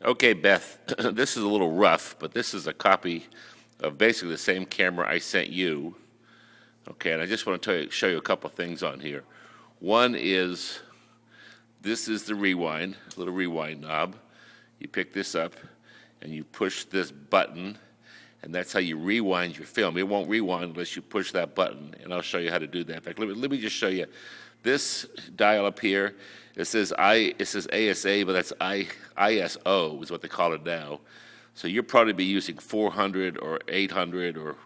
Okay, Beth, this is a little rough, but this is a copy of basically the same camera I sent you. Okay, and I just want to show you a couple things on here. One is, this is the rewind, little rewind knob. You pick this up and you push this button, and that's how you rewind your film. It won't rewind unless you push that button, and I'll show you how to do that. In fact, let me just show you. This dial up here, it says ASA, but that's ISO is what they call it now. So you'll probably be using 400 or 800 or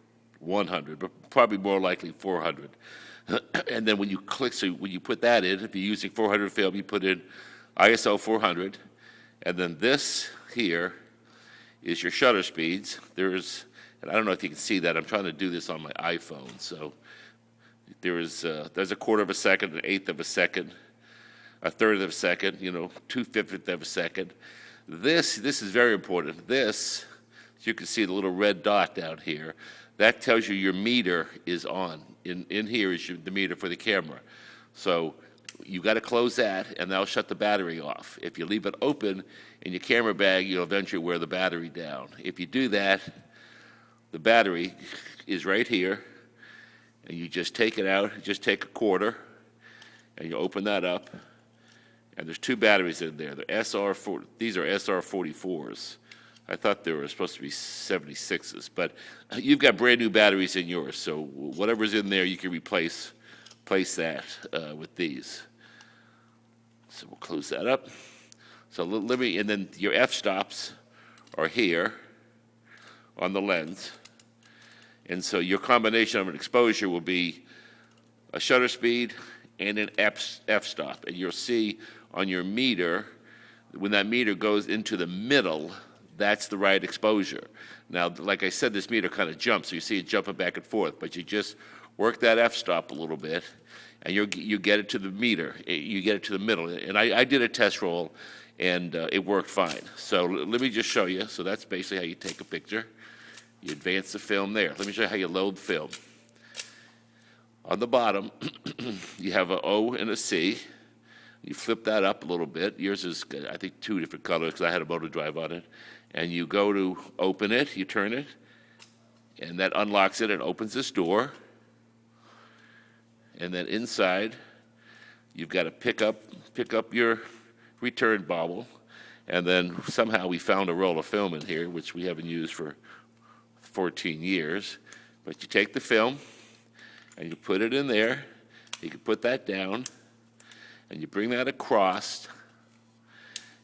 100, but probably more likely 400. And then when you click, so when you put that in, if you're using 400 film, you put in ISO 400, and then this here is your shutter speeds. There's, and I don't know if you can see that. I'm trying to do this on my iPhone, so there's a quarter of a second, an eighth of a second, a third of a second, 2/50th of a second. This is very important. This, as you can see the little red dot down here, that tells you your meter is on. In here is the meter for the camera. So you got to close that, and that'll shut the battery off. If you leave it open in your camera bag, you'll eventually wear the battery down. If you do that, the battery is right here, and you just take it out, just take a quarter, and you open that up, and there's two batteries in there. These are SR44s. I thought they were supposed to be 76s, but you've got brand new batteries in yours, so whatever's in there, you can replace that with these. So we'll close that up. So let me, and then your f-stops are here on the lens. And so your combination of an exposure will be a shutter speed and an f-stop. And you'll see on your meter, when that meter goes into the middle, that's the right exposure. Now, like I said, this meter kind of jumps, so you see it jumping back and forth, but you just work that f-stop a little bit, and you get it to the meter. You get it to the middle. And I did a test roll, and it worked fine. So let me just show you. So that's basically how you take a picture. You advance the film there. Let me show you how you load film. On the bottom, you have an O and a C. You flip that up a little bit. Yours is, I think, two different colors because I had a motor drive on it. And you go to open it, you turn it, and that unlocks it and opens this door. And then inside, you've got to pick up your return bobble. And then somehow we found a roll of film in here, which we haven't used for 14 years. But you take the film, and you put it in there. You can put that down, and you bring that across,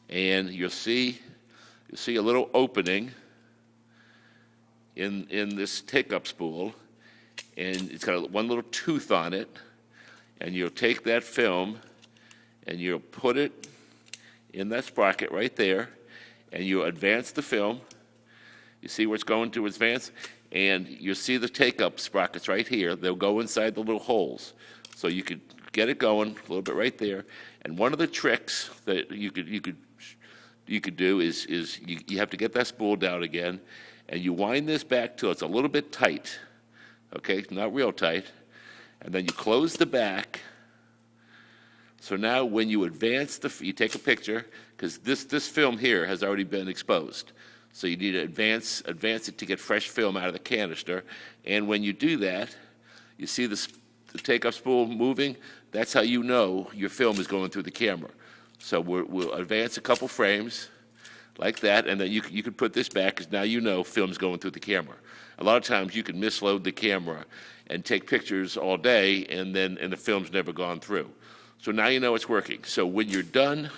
and you'll see a little opening in this take-up spool, and it's got one little tooth on it, and you'll take that film, and you'll put it in that sprocket right there, and you advance the film. You see where it's going to advance? And you'll see the take-up sprockets right here. They'll go inside the little holes. So you could get it going a little bit right there. And one of the tricks that you could do is you have to get that spool down again, and you wind this back till it's a little bit tight, okay, not real tight, and then you close the back. So now when you advance you take a picture, because this film here has already been exposed. So you need to advance it to get fresh film out of the canister. And when you do that, you see the take-up spool moving. That's how you know your film is going through the camera. So we'll advance a couple frames like that, and then you can put this back because now you know film's going through the camera. A lot of times you can misload the camera and take pictures all day, and the film's never gone through. So now you know it's working. So when you're done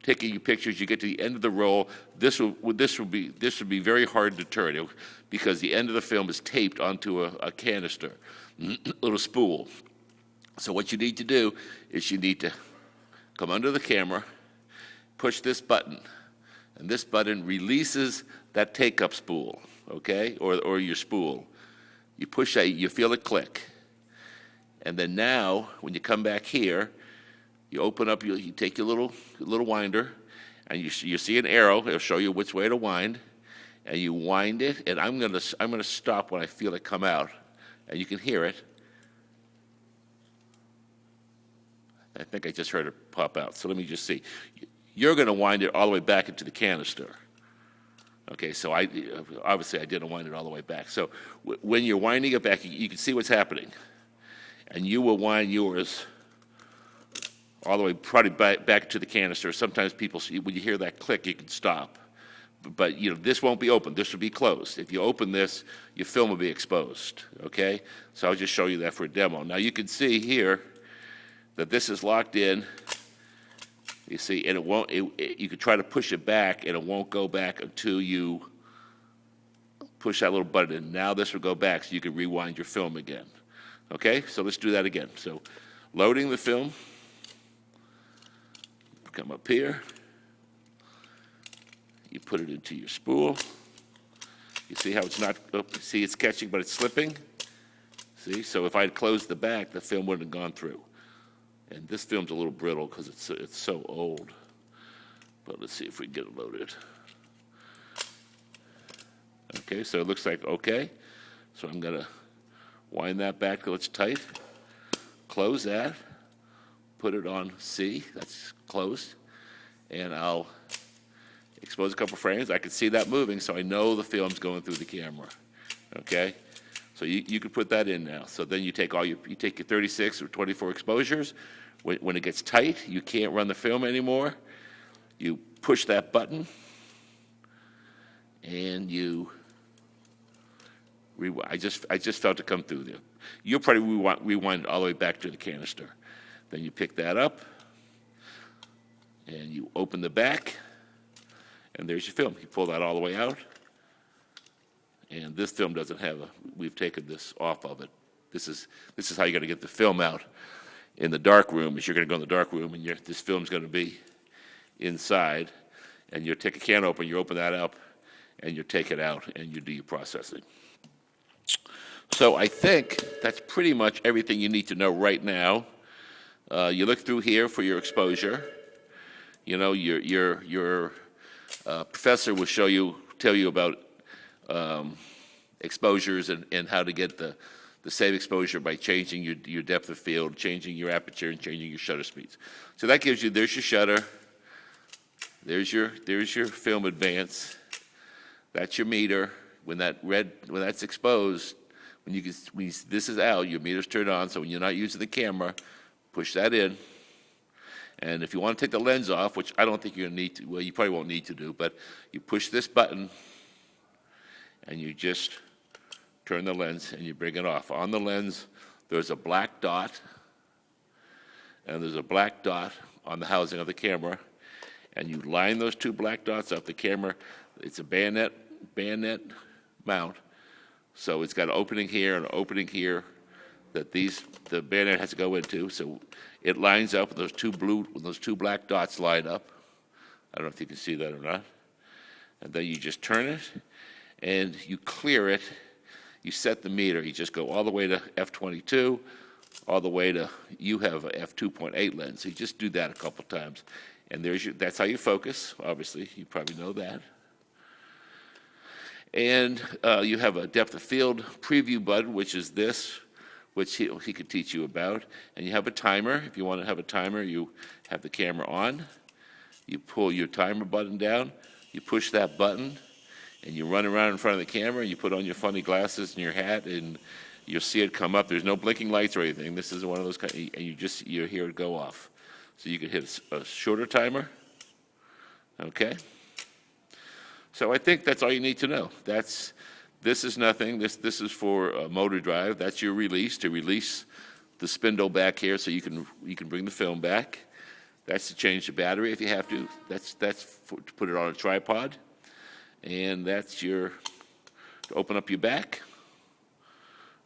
taking your pictures, you get to the end of the roll. This would be very hard to turn because the end of the film is taped onto a canister, little spool. So what you need to do is you need to come under the camera, push this button, and this button releases that take-up spool, okay, or your spool. You push that, you feel it click, and then now when you come back here, you open up, you take your little winder, and you see an arrow. It'll show you which way to wind, and you wind it. And I'm gonna stop when I feel it come out, and you can hear it. I think I just heard it pop out. So let me just see. You're going to wind it all the way back into the canister. Okay, so obviously I didn't wind it all the way back. So when you're winding it back, you can see what's happening. And you will wind yours all the way probably back to the canister. Sometimes people, when you hear that click, you can stop. But this won't be open. This will be closed. If you open this, your film will be exposed. Okay? So I'll just show you that for a demo. Now you can see here that this is locked in. You see, and it won't. You can try to push it back, and it won't go back until you push that little button. And now this will go back, so you can rewind your film again. Okay? So let's do that again. So, loading the film. Come up here. You put it into your spool. You see how it's not. See, it's catching, but it's slipping. See, so if I had closed the back, the film wouldn't have gone through. And this film's a little brittle because it's so old. But let's see if we can get it loaded. Okay, so it looks like okay. So I'm going to wind that back till it's tight. Close that. Put it on C. That's closed. And I'll expose a couple frames. I can see that moving, so I know the film's going through the camera. Okay? So you can put that in now. So then you take your 36 or 24 exposures. When it gets tight, you can't run the film anymore. You push that button, and you rewind. I just felt it come through there. You'll probably rewind all the way back to the canister. Then you pick that up, and you open the back, and there's your film. You pull that all the way out. And this film doesn't have we've taken this off of it. This is how you're going to get the film out in the dark room. Is you're going to go in the dark room, and this film's going to be inside, and you take a can opener, you open that up, and you take it out, and you do your processing. So I think that's pretty much everything you need to know right now. You look through here for your exposure. Your professor will tell you about exposures and how to get the same exposure by changing your depth of field, changing your aperture, and changing your shutter speeds. So that gives you, there's your shutter, there's your film advance, that's your meter. When that's exposed, when this is out, your meter's turned on. So when you're not using the camera, push that in. And if you want to take the lens off, which I don't think you're going to need to, well, you probably won't need to do, but you push this button, and you just turn the lens, and you bring it off. On the lens, there's a black dot, and there's a black dot on the housing of the camera, and you line those two black dots up. The camera, it's a bayonet mount, so it's got an opening here and an opening here that the bayonet has to go into. So it lines up with those two black dots line up. I don't know if you can see that or not. And then you just turn it, and you clear it. You set the meter. You just go all the way to f/22, all the way to, you have a f/2.8 lens. So you just do that a couple times. And that's how you focus, obviously. You probably know that. And you have a depth of field preview button, which is this, which he could teach you about. And you have a timer. If you want to have a timer, you have the camera on. You pull your timer button down. You push that button, and you run around in front of the camera. You put on your funny glasses and your hat, and you'll see it come up. There's no blinking lights or anything. This is one of those and you hear it go off. So you can hit a shorter timer. Okay. So I think that's all you need to know. This is nothing. This is for a motor drive. That's your release, to release the spindle back here, so you can bring the film back. That's to change the battery if you have to. That's to put it on a tripod, and that's to open up your back.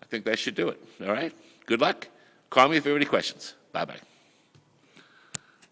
I think that should do it. All right. Good luck. Call me if you have any questions. Bye bye.